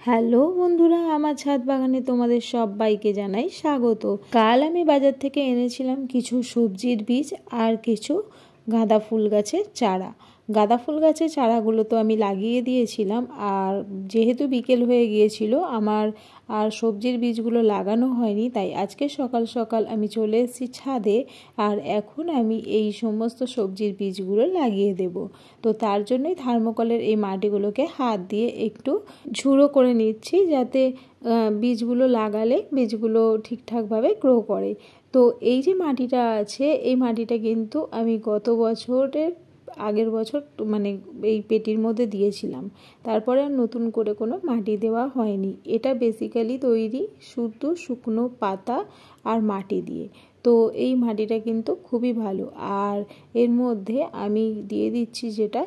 Hello বন্ধুরা, আমার ছাদ বাগানে তোমাদের সবাইকে জানাই স্বাগত। কাল আমি বাজার থেকে এনেছিলাম কিছু সবজির বীজ আর কিছু গাঁদা ফুল গাছের চারা। গাঁদা ফুল গাছের চারাগুলো তো আমি লাগিয়ে দিয়েছিলাম, আর যেহেতু বিকেল হয়ে গিয়েছিল আমার আর সবজির বীজগুলো লাগানো হয়নি, তাই আজকে সকাল সকাল আমি চলে এসেছি ছাদে। আর এখন আমি এই সমস্ত সবজির বীজগুলো লাগিয়ে দেব। তো তার জন্যই থার্মোকলের এই মাটিগুলোকে হাত দিয়ে একটু ঝুড়ো করে নিচ্ছি, যাতে বীজগুলো লাগালে বীজগুলো ঠিকঠাকভাবে গ্রো করে। তো এই যে মাটিটা আছে, এই মাটিটা কিন্তু আমি গত বছরের আগের বছর মানে এই পেটির মধ্যে দিয়েছিলাম, তারপরে আর নতুন করে কোনো মাটি দেওয়া হয়নি। এটা বেসিক্যালি তৈরি শুধু শুকনো পাতা আর মাটি দিয়ে। তো এই মাটিটা কিন্তু খুবই ভালো। আর এর মধ্যে আমি দিয়ে দিচ্ছি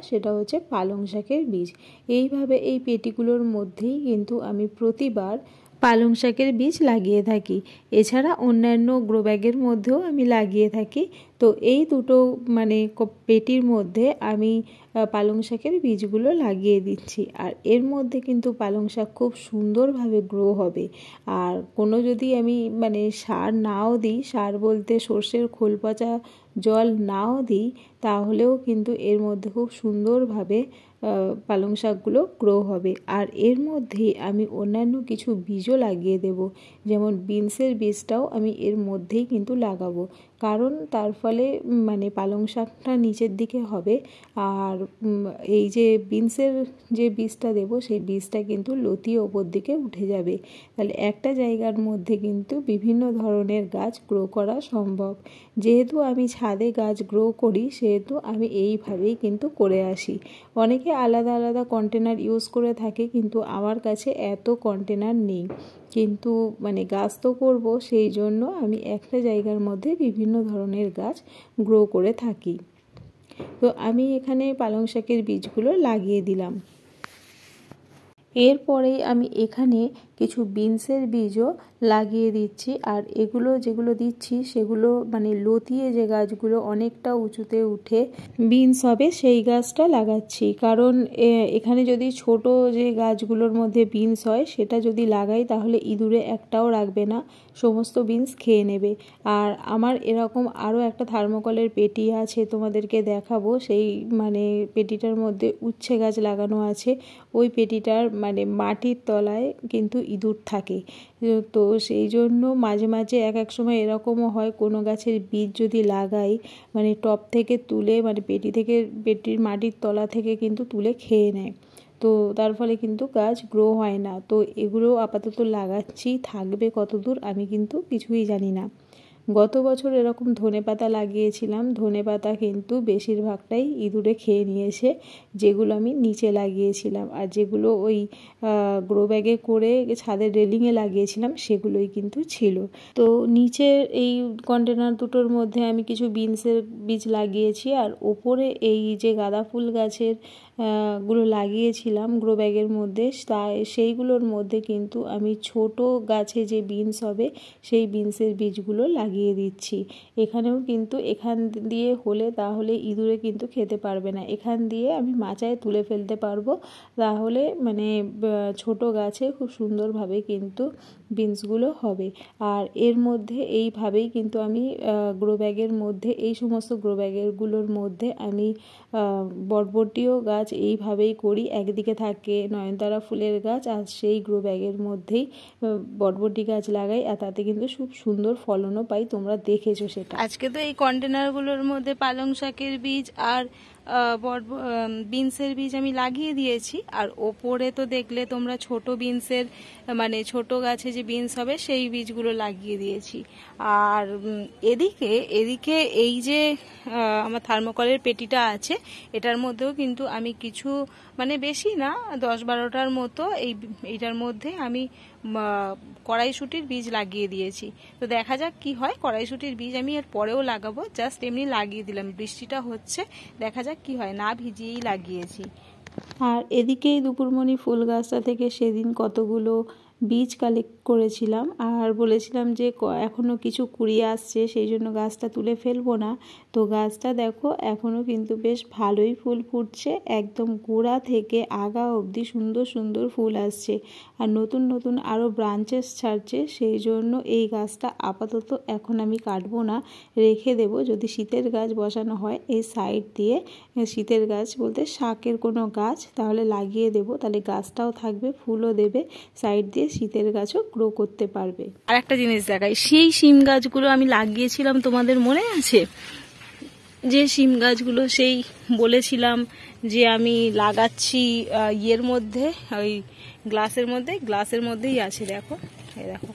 সেটা হচ্ছে পালং শাকের বীজ। এইভাবে এই পেটিগুলোর মধ্যেই কিন্তু আমি প্রতিবার পালং শাকের বীজ লাগিয়ে থাকি। এছাড়া অন্যান্য গ্রো ব্যাগের মধ্যেও আমি লাগিয়ে থাকি। তো এই দুটো পেটির মধ্যে আমি পালং শাকের বীজগুলো লাগিয়ে দিচ্ছি। আর এর মধ্যে কিন্তু পালং শাক খুব সুন্দরভাবে গ্রো হবে। আর কোনো যদি আমি সার নাও দিই, সার বলতে সর্ষের খোল পচা জল নাও দিই, তাহলেও কিন্তু এর মধ্যে খুব সুন্দরভাবে পালং শাকগুলো গ্রো হবে। আর এর মধ্যেই আমি অন্যান্য কিছু বীজও লাগিয়ে দেব, যেমন বিনসের বীজটাও আমি এর মধ্যেই কিন্তু লাগাবো, কারণ তার ফলে পালং শাকটা নিচের দিকে হবে। আর এই যে বিনসের যে বীজটা দেব, সেই বীজটা কিন্তু লতিয়ে ওপর দিকে উঠে যাবে। তাহলে একটা জায়গার মধ্যে কিন্তু বিভিন্ন ধরনের গাছ গ্রো করা সম্ভব। যেহেতু আমি ছাদে গাছ গ্রো করি, সেহেতু আমি এইভাবেই কিন্তু করে আসি। অনেকে আলাদা আলাদা কন্টেনার ইউজ করে থাকে, কিন্তু আমার কাছে এত কন্টেনার নেই। কিন্তু গাছ তো করব, সেই জন্য আমি একটা জায়গার মধ্যে বিভিন্ন ধরনের গাছ গ্রো করে থাকি। তো আমি এখানে পালং শাকের বীজগুলো লাগিয়ে দিলাম। এরপরেই আমি এখানে কিছু বিনসের বীজও লাগিয়ে দিচ্ছি। আর এগুলো যেগুলো দিচ্ছি সেগুলো লতিয়ে যে গাছগুলো অনেকটা উঁচুতে উঠে বিনস হবে, সেই গাছটা লাগাচ্ছি। কারণ এখানে যদি ছোট যে গাছগুলোর মধ্যে বিনস হয়, সেটা যদি লাগাই তাহলে ইঁদুরে একটাও রাখবে না, সমস্ত বিনস খেয়ে নেবে। আর আমার এরকম আরও একটা থার্মোকলের পেটি আছে, তোমাদেরকে দেখাবো। সেই পেটিটার মধ্যে উচ্ছে গাছ লাগানো আছে। ওই পেটিটার মাটির তলায় কিন্তু ইঁদুর থাকে। তো সেই জন্য মাঝে মাঝে এক এক সময় এরকমও হয়, কোনো গাছের বীজ যদি লাগাই টপ থেকে তুলে পেটির মাটির তলা থেকে কিন্তু তুলে খেয়ে নেয়। তো তার ফলে কিন্তু গাছ গ্রো হয় না। তো এগুলো আপাতত লাগাচ্ছি, থাকবে কতদূর আমি কিন্তু কিছুই জানি না। গত বছর এরকম ধনেপাতা লাগিয়েছিলাম, ধনেপাতা কিন্তু বেশিরভাগটাই ইঁদুরে খেয়ে নিয়েছে, যেগুলো আমি নিচে লাগিয়েছিলাম। আর যেগুলো ওই গ্রো ব্যাগে করে ছাদের রেলিংয়ে লাগিয়েছিলাম, সেগুলোই কিন্তু ছিল। তো নিচের এই কন্টেনার দুটোর মধ্যে আমি কিছু বিনসের বীজ লাগিয়েছি, আর ওপরে এই যে গাঁদা ফুল গাছের গুলো লাগিয়েছিলাম গ্রো ব্যাগের মধ্যে, সেইগুলোর মধ্যে কিন্তু আমি ছোট গাছে যে বিনস হবে, সেই বিনসের বীজগুলো লাগিয়ে দিচ্ছি। এখানেও কিন্তু এখান দিয়ে হলে তাহলে ইঁদুরে কিন্তু খেতে পারবে না, এখান দিয়ে আমি মাচায় তুলে ফেলতে পারবো। তাহলে ছোট গাছে খুব সুন্দরভাবে কিন্তু বিনসগুলো হবে। আর এর মধ্যে এইভাবেই কিন্তু আমি গ্রো ব্যাগের মধ্যে, এই সমস্ত গ্রো ব্যাগেরগুলোর মধ্যে আমি বরবটিও গাছ এইভাবেই করি। একদিকে থাকে নয়নতারা ফুলের গাছ, আর সেই গ্রো ব্যাগের মধ্যেই বরবটি গাছ লাগাই, আর তাতে কিন্তু খুব সুন্দর ফলনও পাই। তোমরা দেখেছো সেটা। আজকে তো এই কন্টেনারগুলোর মধ্যে পালং শাকের বীজ আর বিনসের বীজ আমি লাগিয়ে দিয়েছি। আর ওপরে তো দেখলে তোমরা ছোট বিনসের ছোট গাছে যে বিনস হবে, সেই বীজগুলো লাগিয়ে দিয়েছি। আর এদিকে এই যে আমার থার্মোকলের পেটিটা আছে, এটার মধ্যেও কিন্তু আমি কিছু বেশি না 10-12টার মতো এইটার মধ্যে আমি কড়াইশুঁটির বীজ লাগিয়ে দিয়েছি। তো দেখা যাক কি হয়। কড়াইশুঁটির বীজ আমি এর পরেও লাগাবো, জাস্ট এমনি লাগিয়ে দিলাম। বৃষ্টিটা হচ্ছে, দেখা যাক কি হয়, না ভিজিয়েই লাগিয়েছি। আর এদিকেই দুপুরমণি ফুল গাছটা থেকে সেদিন কতগুলো বীজ কালেক্ট করেছিলাম আর বলেছিলাম যে এখনও কিছু কুড়িয়ে আসছে, সেই জন্য গাছটা তুলে ফেলবো না। তো গাছটা দেখো এখনও কিন্তু বেশ ভালোই ফুল ফুটছে, একদম গোড়া থেকে আগা অবধি সুন্দর সুন্দর ফুল আসছে আর নতুন নতুন আরও ব্রাঞ্চেস ছাড়ছে। সেই জন্য এই গাছটা আপাতত এখন আমি কাটবো না, রেখে দেব। যদি শীতের গাছ বসানো হয় এই সাইড দিয়ে, শীতের গাছ বলতে শাকের কোনো গাছ, তাহলে লাগিয়ে দেব, তাহলে গাছটাও থাকবে, ফুলও দেবে, সাইড দিয়ে শীতের গাছও গ্রো করতে পারবে। আর একটা জিনিস দেখাই, সেই শিম গাছগুলো আমি লাগিয়েছিলাম, তোমাদের মনে আছে? যে শিম গাছগুলো সেই বলেছিলাম যে আমি লাগাচ্ছি ইয়ের মধ্যে, ওই গ্লাসের মধ্যেই আছে। দেখো এই দেখো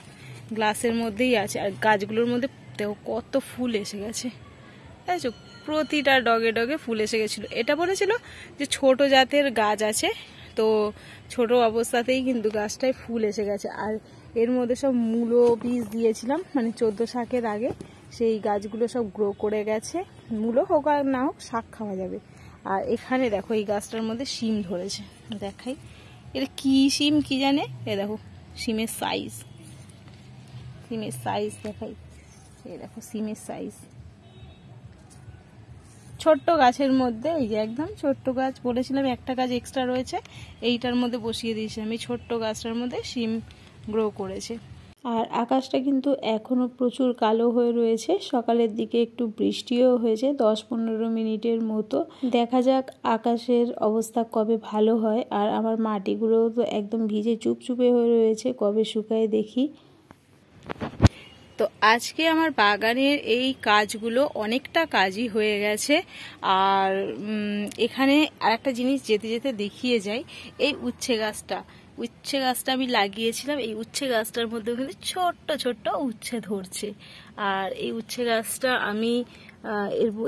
গ্লাসের মধ্যেই আছে, আর গাছগুলোর মধ্যে দেখো কত ফুল এসে গেছে, দেখো প্রতিটা ডগে ডগে ফুল এসে গেছিলো। এটা বলেছিল যে ছোট জাতের গাছ আছে, তো ছোট অবস্থাতেই কিন্তু গাছটায় ফুল এসে গেছে। আর এর মধ্যে সব মূলো বীজ দিয়েছিলাম, মানে 14 শাকের আগে, সেই গাছগুলো সব গ্রো করে গেছে। মূলো হোক আর না হোক শাক খাওয়া যাবে। আর এখানে দেখো এই গাছটার মধ্যে শিম ধরেছে, দেখাই এটা কি শিম কি জানে। এ দেখো শিমের সাইজ দেখাই, এই দেখো শিমের সাইজ। ছোট্ট গাছের মধ্যে, এই যে একদম ছোট্ট গাছ, বলেছিলাম একটা গাছ এক্সট্রা রয়েছে, এইটার মধ্যে বসিয়ে দিয়েছিলাম। এই ছোট্ট গাছটার মধ্যে শিম গ্রো করেছে। আর আকাশটা কিন্তু এখনও প্রচুর কালো হয়ে রয়েছে, সকালের দিকে একটু বৃষ্টিও হয়েছে 10-15 মিনিটের মতো। দেখা যাক আকাশের অবস্থা কবে ভালো হয়। আর আমার মাটিগুলো তো একদম ভিজে চুপচুপে হয়ে রয়েছে, কবে শুকায় দেখি। তো আজকে আমার বাগানের এই কাজগুলো অনেকটা কাজই হয়ে গেছে। আর এখানে আরেকটা জিনিস যেতে যেতে দেখিয়ে যাই, এই উচ্ছে গাছটা আমি লাগিয়েছিলাম। এই উচ্ছে গাছটার মধ্যে কিন্তু ছোট্ট ছোট্ট উচ্ছে ধরছে। আর এই উচ্ছে গাছটা আমি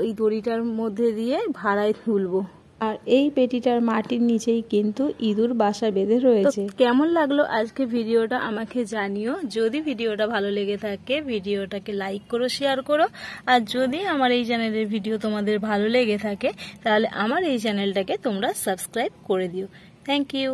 এই দড়িটার মধ্যে দিয়ে ভাড়ায় তুলবো। আর এই পেটিটার মাটির নিচেই কিন্তু ইঁদুর বাসা বেঁধে রয়েছে। কেমন লাগলো আজকে ভিডিওটা আমাকে জানিও। যদি ভিডিওটা ভালো লেগে থাকে ভিডিওটাকে লাইক করো, শেয়ার করো। আর যদি আমার এই চ্যানেলের ভিডিও তোমাদের ভালো লেগে থাকে তাহলে আমার এই চ্যানেলটাকে তোমরা সাবস্ক্রাইব করে দিও। Thank you.